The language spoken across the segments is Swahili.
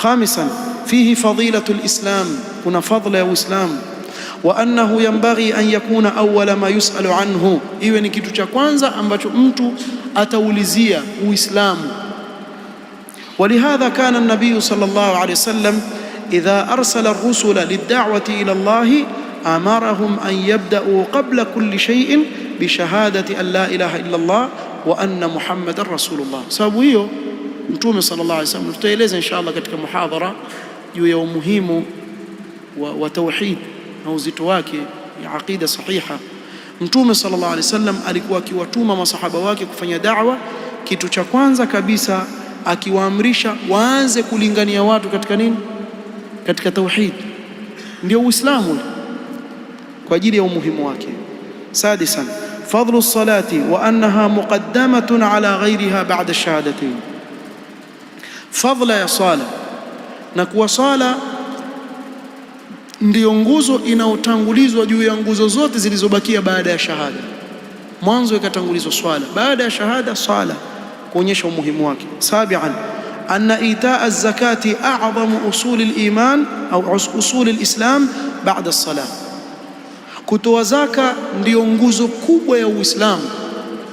Khamisan, fihi fadilatu lislam, kuna fadla ya Uislamu. Wa annahu yanbaghi an yakuna awwala ma yusalu anhu, iwe ni kitu cha kwanza ambacho mtu ataulizia Uislamu. Walihadha kana an-nabiy sallallahu alayhi wasallam idha arsala ar-rusula lid-da'wati ila Allah amarahum an yabda'u qabla kulli shay'in bi shahadati an la ilaha illa Allah wa anna Muhammadar Rasulullah. Sababu hiyo Mtume sallallahu alayhi wasallam, tutaeleza inshallah katika muhadhara juu ya umuhimu wa tauhid na uzito wake ya aqida sahiha. Mtume sallallahu alayhi wasallam alikuwa akiwatuma masahaba wake kufanya da'wa, kitu cha kwanza kabisa akiwaamrisha waanze kulingania watu katika nini? Katika tauhid, ndio Uislamu, kwa ajili ya umuhimu wake. Sadisan, fadlu salati wa annaha muqaddamatun ala ghayriha ba'da ash-shahadatayn, fadla ya sala, na kuwa sala ndiyo nguzo inaotangulizwa juu ya nguzo zote zilizobakia baada ya shahada. Mwanzo ikatangulizwa swala, baada ya shahada sala, kuonyesha umuhimu wake. Sabian, anna itaa az-zakati a'zamu usuli al-iman au usuli al-islam ba'da as-salah, kutoa zaka ndiyo nguzo kubwa ya Uislamu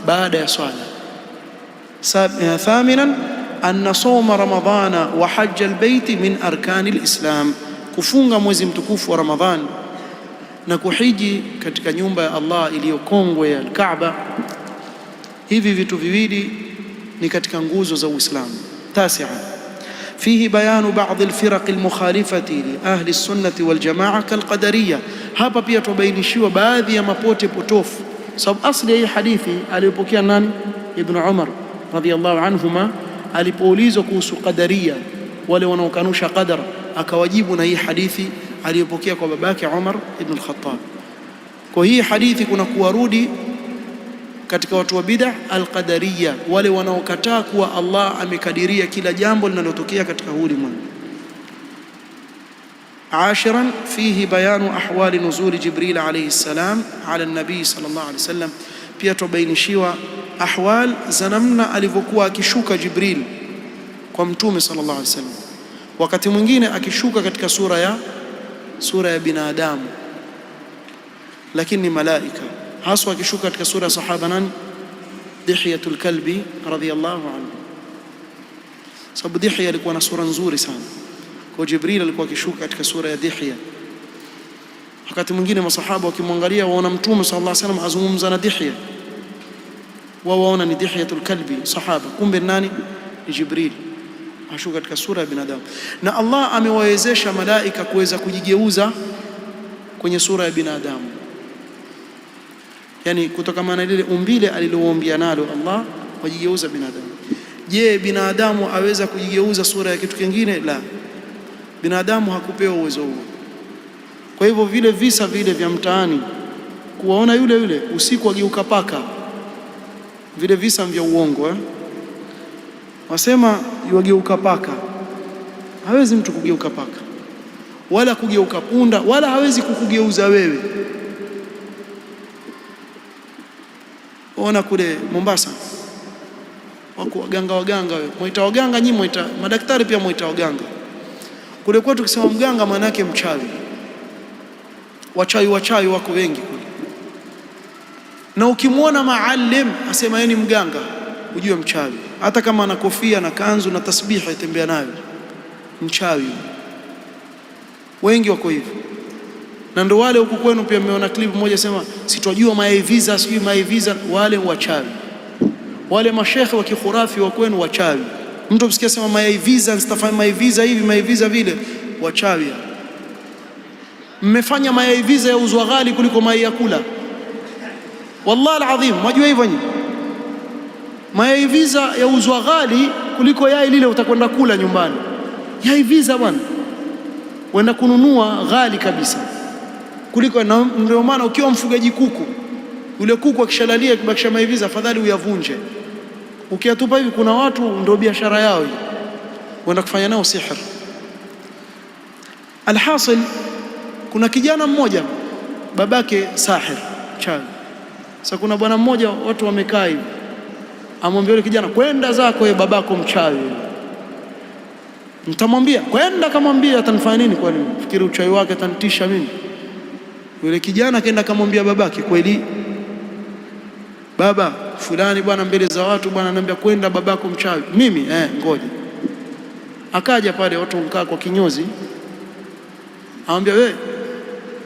baada ya swala. Thaminan, anna sawma ramadhana wa hajj al-bayt min arkani al-islam, kufunga mwezi mtukufu wa Ramadhan na kuhiji katika nyumba ya Allah iliyokongwe ya Al-Kaaba, hivi vitu viwili ni katika nguzo za Uislamu. Tasi'a, fihi bayanu ba'd al-firaq al-mukhalifati li ahli as-sunnah wal jamaa kal-qadariyya, hapa pia tubainishiwa baadhi ya mapote potofu. Sababu asli ya hii hadithi aliyopokea nani? Ibn Umar radhiyallahu anhuma, alipoulizwa kuhusu qadariyya, wale wanaokanusha qadar, akawajibu na hii hadithi aliyopokea kwa babake Umar ibn al-Khattab. Kwa hii hadithi kuna kuwarudi katika watu wa bid'ah al-qadariyya, wale wanaokataa kuwa Allah amekadiria kila jambo linalotokea katika huu ulimwengu. Ashiran, fihi bayanu ahwali nuzuli Jibril alayhi salam ala nabii sallallahu alayhi wasallam, pia tubainishiwa ahwal za namna alivyokuwa akishuka Jibril kwa mtume sallallahu alayhi wasallam. Wakati mwingine akishuka katika sura ya binadamu, lakini ni malaika, haswa akishuka katika sura ya sahaba nani? Dihyatul Kalbi radhiyallahu anhu, sababu Dihya alikuwa na sura nzuri sana, kwa Jibril alikuwa akishuka katika sura ya Dihya. Wakati mwingine masahaba wakimwangalia waona mtume sallallahu alayhi wasallam azungumza na Dihya, wao waona ni Dihyatul Kalbi sahaba, kumbe nani? Ni Jibril ashuka katika sura ya binadamu. Na Allah amewawezesha malaika kuweza kujigeuza kwenye sura ya binadamu, yani kutokana na lile umbile aliloombia nalo Allah, wajigeuza binadamu. Je, binadamu aweza kujigeuza sura ya kitu kingine? La, binadamu hakupewa uwezo huo. Kwa hivyo vile visa vile vya mtaani kuwaona yule usiku ageuka paka, vile visa vya uongo wasema yuageuka paka. Hawezi mtu kugeuka paka wala kugeuka punda, wala hawezi kukugeuza wewe. Ona kule Mombasa wako waganga, wewe muita waganga, nyinyi muita madaktari, pia muita waganga. Kule kwetu tukisema mganga maana yake mchawi. Wachawi wako wengi kule, na ukimwona maalim asema yeye ni mganga, ujue mchawi. Hata kama ana kofia na kanzu na tasbihi atembea nayo, mchawi. Wengi wako hivyo. Na ndo wale huku kwenu pia mmeona clip moja sema sitojua maiviza, sijui maiviza, wale wachawi. Wale mashekhe wa kikhurafi wa kwenu wachawi. Mtu msikia sema maiviza, nitafanya maiviza hivi, maiviza vile, wachawi. Mmefanya maiviza ya uzwa ghali kuliko mai ya kula. Wallahi alazim, mwajua hivyo nyinyi? Mayai visa ya uzwa ghali kuliko yai lile utakwenda kula nyumbani. Yai visa bwana, wenda kununua ghali kabisa kuliko. Na ndio maana ukiwa mfugaji kuku, yule kuku akishalalia kibakisha mayai visa, afadhali uyavunje. Ukiatupa hivi, kuna watu ndio biashara yao hii, wenda kufanya nao sihir. Alhasil, kuna kijana mmoja babake sahir, chawi. Sasa kuna bwana mmoja, watu wamekaa hivi, amwambia yule kijana, kwenda zako wewe, babako mchawi. Nitamwambia kwenda, kamwambia atanifanya nini? Kwani fikiri uchawi wake atanitisha mimi? Yule kijana kaenda kamwambia babake, kweli baba fulani bwana, mbele za watu bwana, ananiambia kwenda babako mchawi. Mimi ngoja. Akaja pale, watu mkaa kwa kinyozi, anamwambia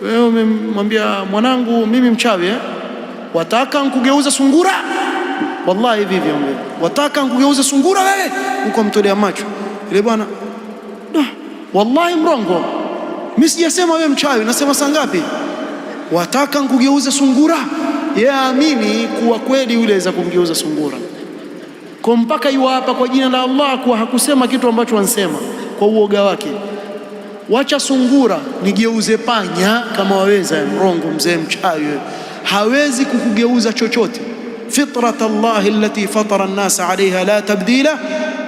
wewe umemwambia mwanangu mimi mchawi wataka nkugeuza sungura? Wallahi hivi hivi ambaye wataka nkugeuza sungura wewe, uko mtolea macho ile bwana. Wallahi mrongo, mimi sijasema wewe mchawi, nasema saa ngapi? Wataka nkugeuza sungura? Yeye aamini kuwa kweli yule aweza kumgeuza sungura, kwa mpaka yu hapa kwa jina la Allah kuwa hakusema kitu ambacho wansema kwa uoga wake. Wacha sungura, nigeuze panya kama waweza. Mrongo mzee, mchawi hawezi kukugeuza chochote. Fitrat Allah allati fatara an-nas alayha la tabdila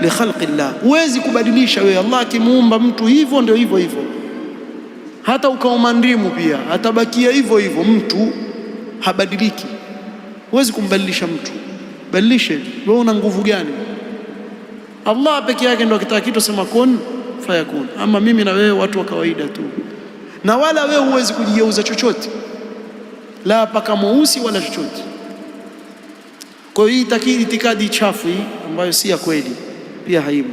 li khalqi Allah, huwezi kubadilisha wewe. Allah akimuumba mtu hivyo ndio hivyo hivyo, hata ukauma ndimu pia atabakia hivyo hivyo, mtu habadiliki. Huwezi kumbadilisha mtu, badilishe wewe. Una nguvu gani? Allah peke yake ndio akitaka kitu sema kun fayakun. Ama mimi na wewe watu wa kawaida tu, na wala wewe huwezi kujigeuza chochote, la paka mweusi wala chochote. Kwa hiyo hii itikadi chafu hii ambayo si ya kweli pia haimu.